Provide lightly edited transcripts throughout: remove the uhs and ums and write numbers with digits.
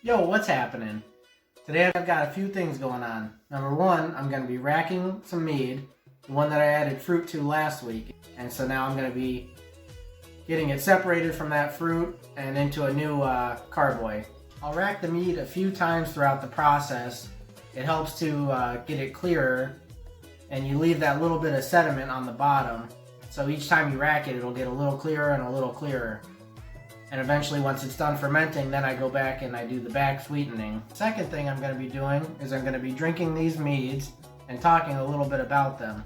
Yo, what's happening? Today I've got a few things going on. Number one, I'm going to be racking some mead, the one that I added fruit to last week. And so now I'm going to be getting it separated from that fruit and into a new carboy. I'll rack the mead a few times throughout the process. It helps to get it clearer, and you leave that little bit of sediment on the bottom. So each time you rack it, it'll get a little clearer and a little clearer. And eventually, once it's done fermenting, then I go back and I do the back sweetening. Second thing I'm going to be doing is I'm going to be drinking these meads and talking a little bit about them.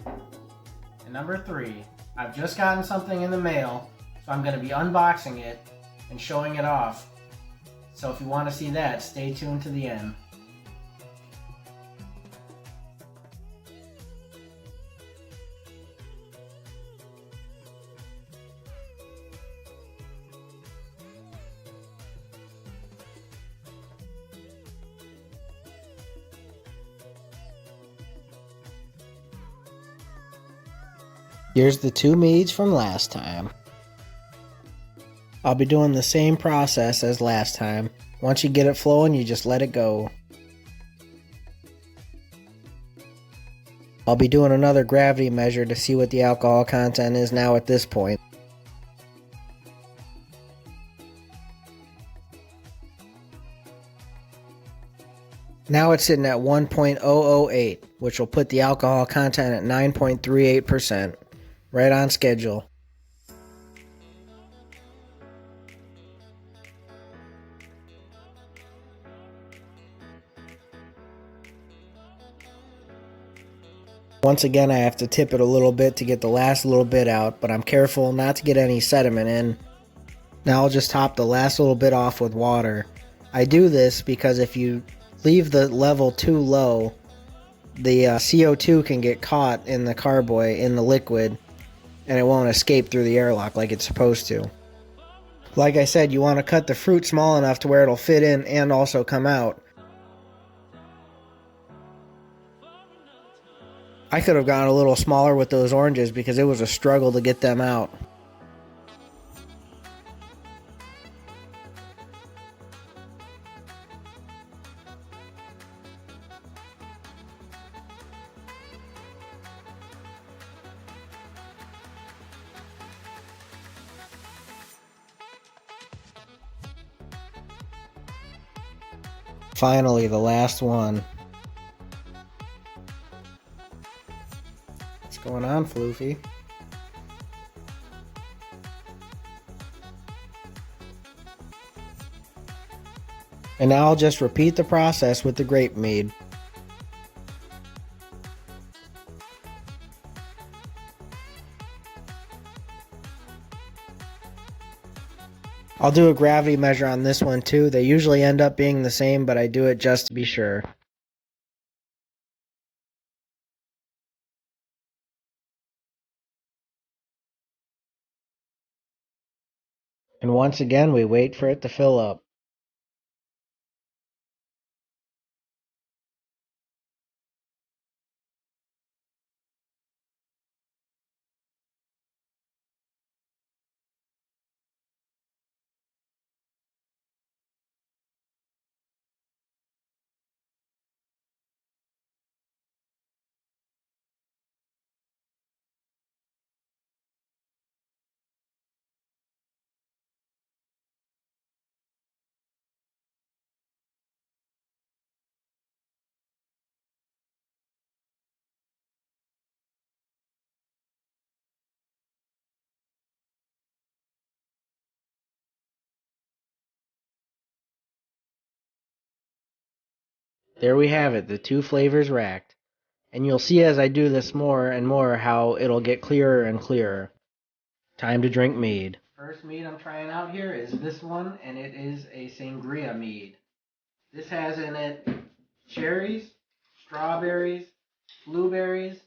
And number three, I've just gotten something in the mail, so I'm going to be unboxing it and showing it off. So if you want to see that, stay tuned to the end. Here's the two meads from last time. I'll be doing the same process as last time. Once you get it flowing, you just let it go. I'll be doing another gravity measure to see what the alcohol content is now at this point. Now it's sitting at 1.008, which will put the alcohol content at 9.38%. Right on schedule. Once again, I have to tip it a little bit to get the last little bit out, but I'm careful not to get any sediment in. Now I'll just top the last little bit off with water. I do this because if you leave the level too low, the CO2 can get caught in the carboy, in the liquid, and it won't escape through the airlock like it's supposed to. Like I said, you want to cut the fruit small enough to where it'll fit in and also come out. I could have gone a little smaller with those oranges because it was a struggle to get them out. Finally, the last one. What's going on, Floofy? And now I'll just repeat the process with the grape mead. I'll do a gravity measure on this one too. They usually end up being the same, but I do it just to be sure. And once again, we wait for it to fill up. There we have it, the two flavors racked. And you'll see as I do this more and more how it'll get clearer and clearer. Time to drink mead. First mead I'm trying out here is this one, and it is a sangria mead. This has in it cherries, strawberries, blueberries,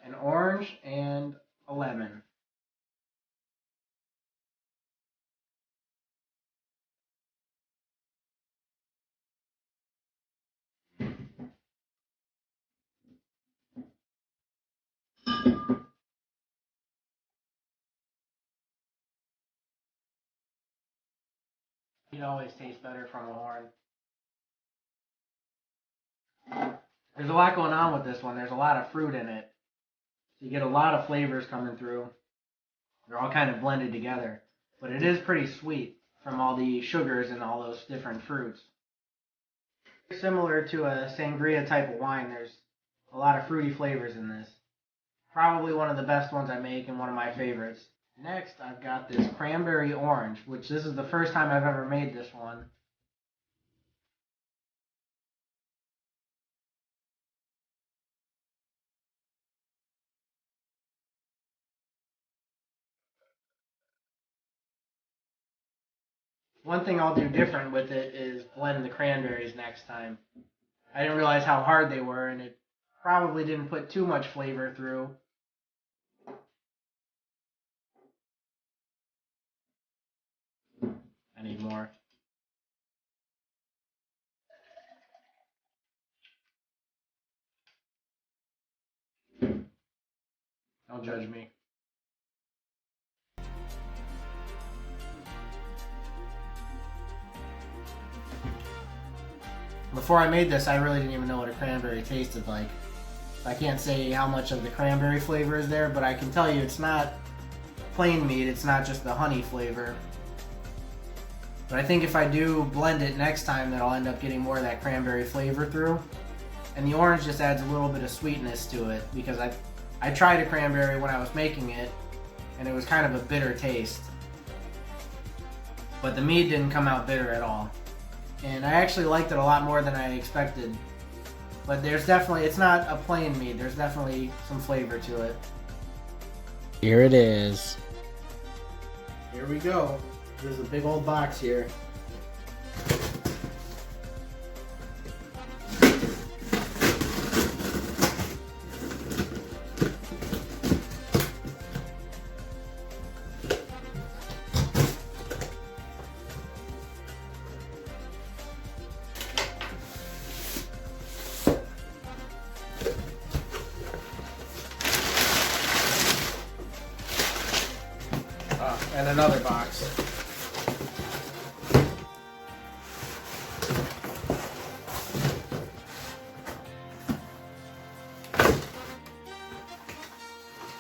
an orange, and a lemon. Mead always tastes better from a horn. There's a lot going on with this one. There's a lot of fruit in it. So you get a lot of flavors coming through. They're all kind of blended together. But it is pretty sweet from all the sugars and all those different fruits. Similar to a sangria type of wine, there's a lot of fruity flavors in this. Probably one of the best ones I make and one of my favorites. Next, I've got this cranberry orange, which this is the first time I've ever made this one. One thing I'll do different with it is blend the cranberries next time. I didn't realize how hard they were, and it probably didn't put too much flavor through. I need more. Don't judge me. Before I made this, I really didn't even know what a cranberry tasted like. I can't say how much of the cranberry flavor is there, but I can tell you it's not plain mead, it's not just the honey flavor. But I think if I do blend it next time, that I'll end up getting more of that cranberry flavor through. And the orange just adds a little bit of sweetness to it, because I tried a cranberry when I was making it, and it was kind of a bitter taste. But the mead didn't come out bitter at all. And I actually liked it a lot more than I expected. But there's definitely, it's not a plain mead, there's definitely some flavor to it. Here it is. Here we go. There's a big old box here. And another box.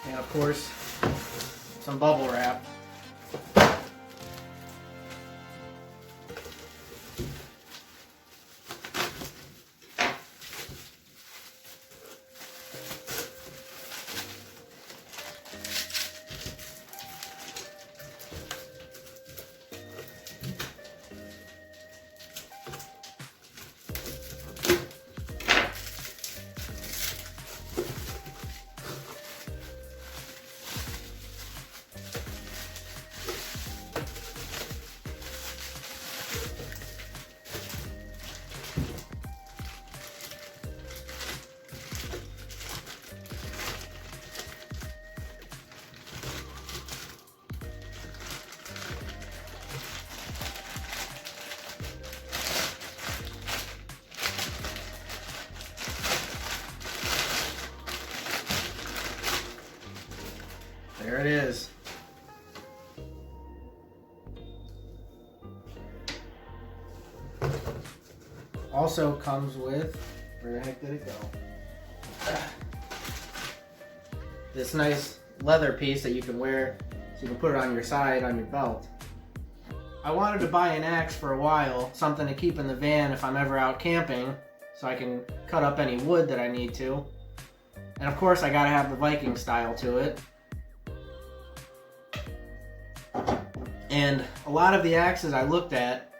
And of course, some bubble wrap. There it is. Also comes with, where the heck did it go? This nice leather piece that you can wear, so you can put it on your side, on your belt. I wanted to buy an axe for a while, something to keep in the van if I'm ever out camping, so I can cut up any wood that I need to. And of course I gotta have the Viking style to it. And a lot of the axes I looked at,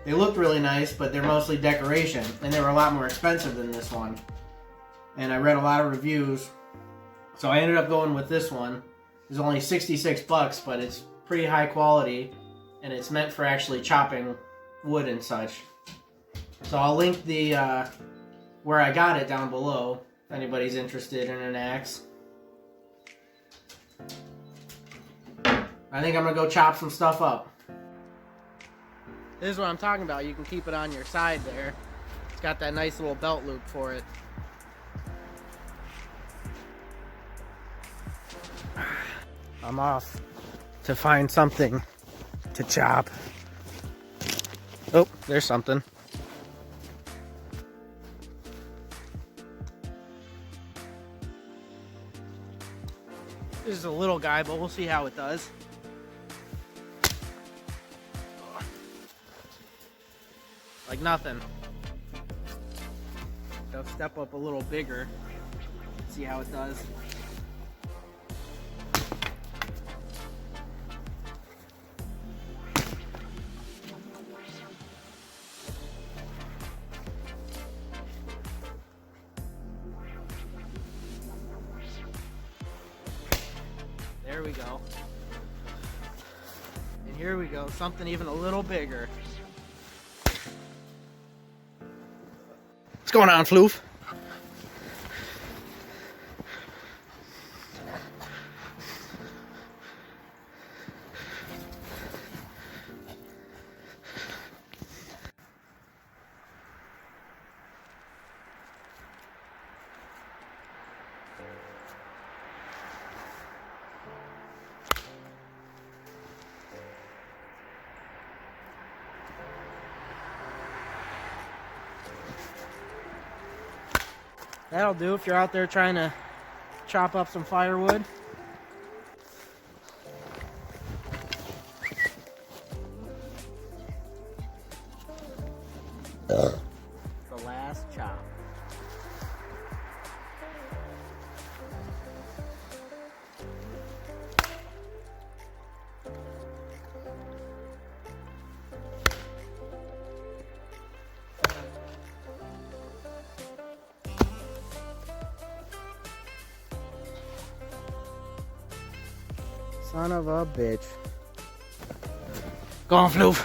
they looked really nice, but they're mostly decoration, and they were a lot more expensive than this one. And I read a lot of reviews, so I ended up going with this one. It's only 66 bucks, but it's pretty high quality, and it's meant for actually chopping wood and such. So I'll link the where I got it down below, if anybody's interested in an axe. I think I'm gonna go chop some stuff up. This is what I'm talking about. You can keep it on your side there. It's got that nice little belt loop for it. I'm off to find something to chop. Oh, there's something. This is a little guy, but we'll see how it does. Like nothing. I'll step up a little bigger. See how it does. There we go. And here we go, something even a little bigger. What's going on, Floof? That'll do if you're out there trying to chop up some firewood. The last chop. Son of a bitch. Go on, Floof.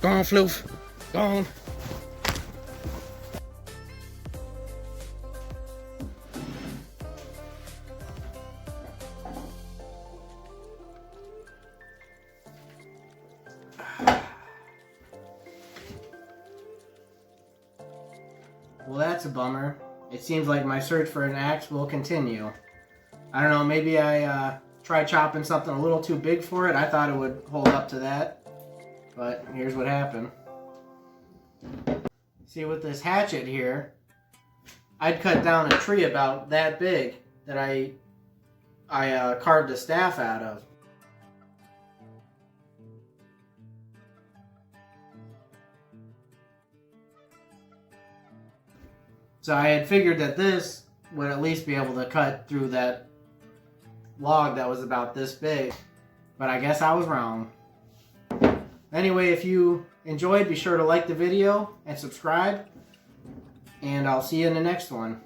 Go on, Floof. Go on. Well, that's a bummer. It seems like my search for an axe will continue. I don't know, maybe I tried chopping something a little too big for it. I thought it would hold up to that, but here's what happened. See, with this hatchet here, I'd cut down a tree about that big that I carved a staff out of. So I had figured that this would at least be able to cut through that log that was about this big, but I guess I was wrong. Anyway, if you enjoyed, be sure to like the video and subscribe, and I'll see you in the next one.